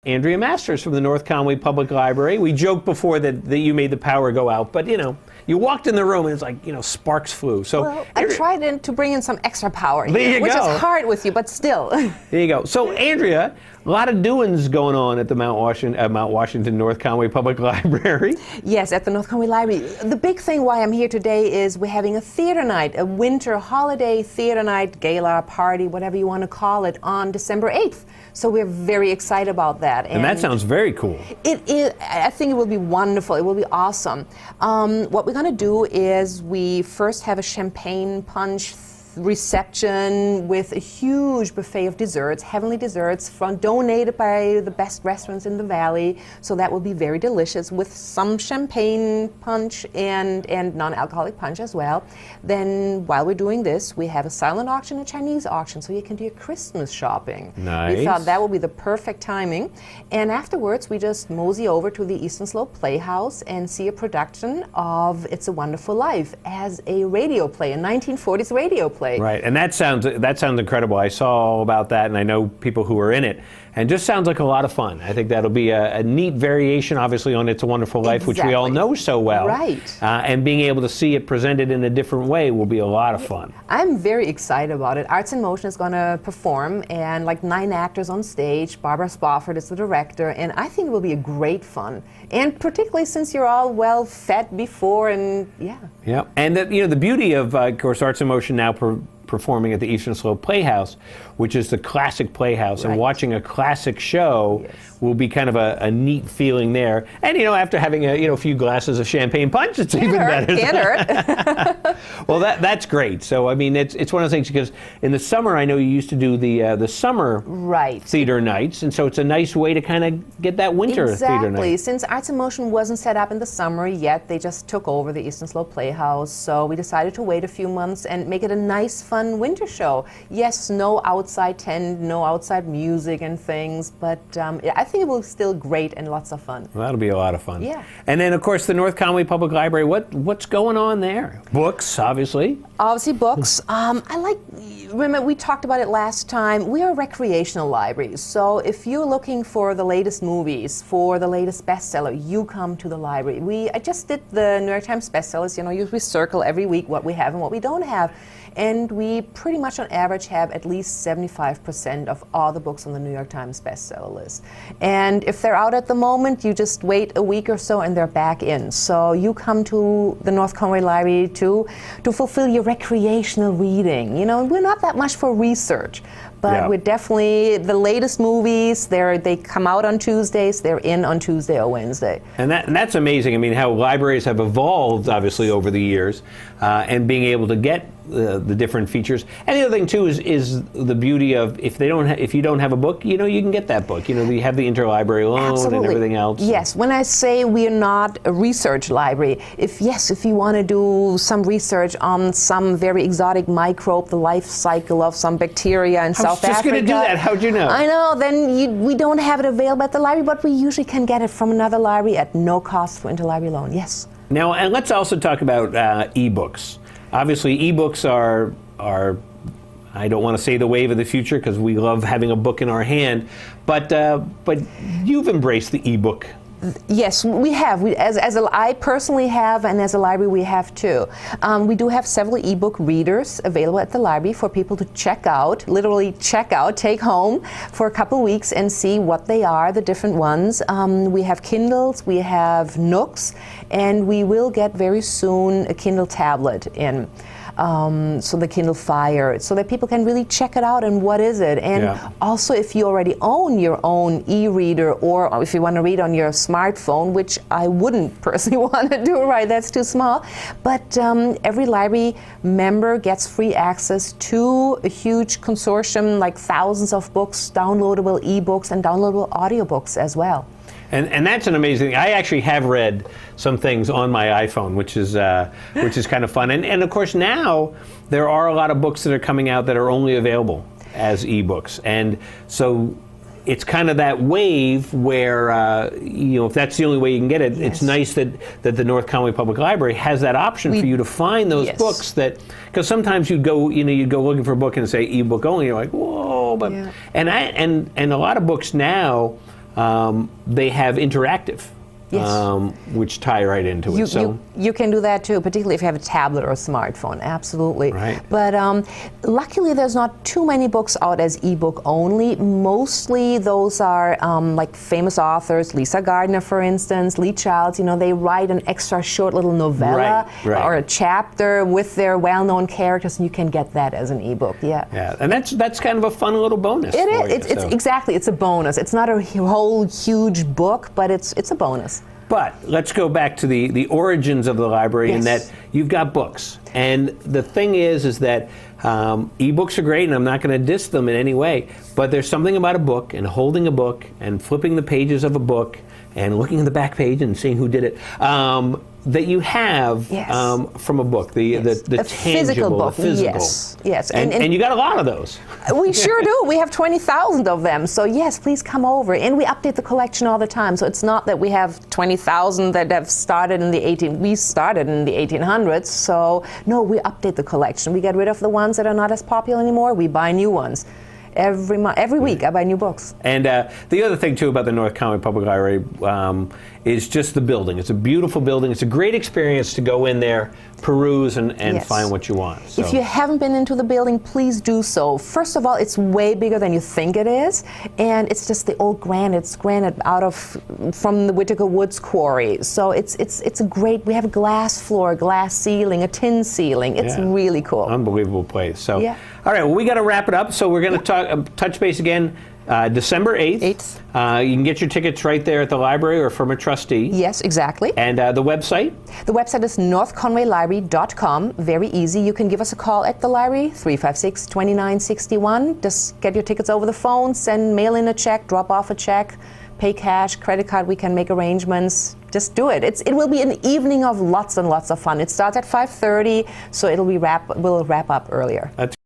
Andrea Masters from the North Conway Public Library. We joked before that you made the power go out, but you walked in the room and it's like, sparks flew. So well, I tried to bring in some extra power here, there you which go. is hard with you, but still. There you go. So Andrea, a lot of doings going on at the Mount Washington North Conway Public Library. Yes, at the North Conway Library. The big thing why I'm here today is we're having a theater night, a winter holiday theater night, gala, party, whatever you want to call it, on December 8th. So we're very excited about that. And that sounds very cool. It is. I think it will be wonderful. It will be awesome. What we're going to do is we first have a champagne punch reception with a huge buffet of desserts, heavenly desserts donated by the best restaurants in the valley. So that will be very delicious with some champagne punch and non-alcoholic punch as well. Then while we're doing this, we have a silent auction, a Chinese auction, so you can do your Christmas shopping. Nice. We thought that would be the perfect timing. And afterwards, we just mosey over to the Eastern Slope Playhouse and see a production of It's a Wonderful Life as a radio play, a 1940s radio play. Right, and that sounds incredible. I saw all about that, and I know people who are in it, and just sounds like a lot of fun. I think that'll be a neat variation, obviously, on It's a Wonderful Life, which we all know so well. Right. And being able to see it presented in a different way will be a lot of fun. I'm very excited about it. Arts in Motion is going to perform, and like 9 actors on stage. Barbara Spofford is the director, and I think it will be a great fun. And particularly since you're all well fed before, and yeah. Yeah, and the beauty of course, Arts in Motion now performing at the Eastern Slope Playhouse, which is the classic playhouse, right. And watching a classic show will be kind of a neat feeling there. And after having a few glasses of champagne punch, it's even better. Can't hurt. Well, that's great. So I mean, it's one of the things, because in the summer I know you used to do the summer theater nights, and so it's a nice way to kind of get that winter theater night. Exactly. Since Arts in Motion wasn't set up in the summer yet, they just took over the Eastern Slope Playhouse. So we decided to wait a few months and make it a nice, fun winter show. Yes, no outside tent, no outside music and things, but I think it will be still great and lots of fun. Well, that'll be a lot of fun. Yeah. And then, of course, the North Conway Public Library, what's going on there? Books, obviously. Obviously, books. Remember, we talked about it last time. We are a recreational library, so if you're looking for the latest movies, for the latest bestseller, you come to the library. I just did the New York Times bestsellers. We circle every week what we have and what we don't have. And we pretty much on average have at least 75% of all the books on the New York Times bestseller list. And if they're out at the moment, you just wait a week or so and they're back in. So you come to the North Conway Library to fulfill your recreational reading. We're not that much for research, but we're definitely the latest movies. They come out on Tuesdays. They're in on Tuesday or Wednesday. And that's amazing. I mean, how libraries have evolved, obviously, over the years, and being able to get the different features. And the other thing too is the beauty of if you don't have a book, you can get that book. You have the interlibrary loan. Absolutely. And everything else. Yes. When I say we're not a research library, if you want to do some research on some very exotic microbe, the life cycle of some bacteria in South Africa. I was just going to do that. How'd you know? I know. Then we don't have it available at the library, but we usually can get it from another library at no cost for interlibrary loan. Yes. Now, and let's also talk about ebooks. Obviously, ebooks are I don't want to say the wave of the future, because we love having a book in our hand, but you've embraced the ebook. Yes, we have. I personally have, and as a library we have too. We do have several ebook readers available at the library for people to check out, literally check out, take home for a couple weeks and see what they are, the different ones. We have Kindles, we have Nooks, and we will get very soon a Kindle tablet in. So the Kindle Fire, so that people can really check it out and what is it. And also, if you already own your own e-reader, or if you want to read on your smartphone, which I wouldn't personally want to do, right, that's too small. But every library member gets free access to a huge consortium, like thousands of books, downloadable e-books and downloadable audiobooks as well. And that's an amazing thing. I actually have read some things on my iPhone, which is kind of fun. And of course now there are a lot of books that are coming out that are only available as ebooks. And so it's kind of that wave where if that's the only way you can get it, it's nice that the North Conway Public Library has that option for you to find those books that, because sometimes you'd go looking for a book and say ebook only, you're like, whoa, but and a lot of books now. they have interactive. Yes. Which tie right into it. You can do that too, particularly if you have a tablet or a smartphone. Absolutely. Right. But luckily, there's not too many books out as ebook only. Mostly, those are like famous authors, Lisa Gardner, for instance, Lee Childs. You know, they write an extra short little novella Right. or a chapter with their well-known characters, and you can get that as an ebook. Yeah. Yeah, and that's kind of a fun little bonus. It for is. you, It's exactly. It's a bonus. It's not a whole huge book, but it's a bonus. But let's go back to the origins of the library, in Yes. that you've got books. And the thing is that ebooks are great, and I'm not going to diss them in any way, but there's something about a book and holding a book and flipping the pages of a book and looking at the back page and seeing who did it, that you have Yes. from a book, the tangible, physical book. the physical. Yes. And you got a lot of those. We sure do. We have 20,000 of them. So yes, please come over. And we update the collection all the time. So it's not that we have 20,000 that have started in we started in the 1800s. So no, we update the collection. We get rid of the ones that are not as popular anymore. We buy new ones. Every week I buy new books. And the other thing too about the North Conway Public Library is just the building. It's a beautiful building. It's a great experience to go in there, peruse, and Yes. find what you want. So. If you haven't been into the building, please do so. First of all, it's way bigger than you think it is, and it's just the old granite. It's granite from the Whittaker Woods quarry. So it's a great. We have a glass floor, glass ceiling, a tin ceiling. It's Yeah. really cool. Unbelievable place. So, Yeah. all right, well, we got to wrap it up. So we're going to touch base again December 8th. 8th. You can get your tickets right there at the library or from a trustee. Yes, exactly. And the website? The website is northconwaylibrary.com. Very easy. You can give us a call at the library, 356-2961. Just get your tickets over the phone, mail in a check, drop off a check, pay cash, credit card. We can make arrangements. Just do it. It will be an evening of lots and lots of fun. It starts at 5:30, so we'll wrap up earlier. That's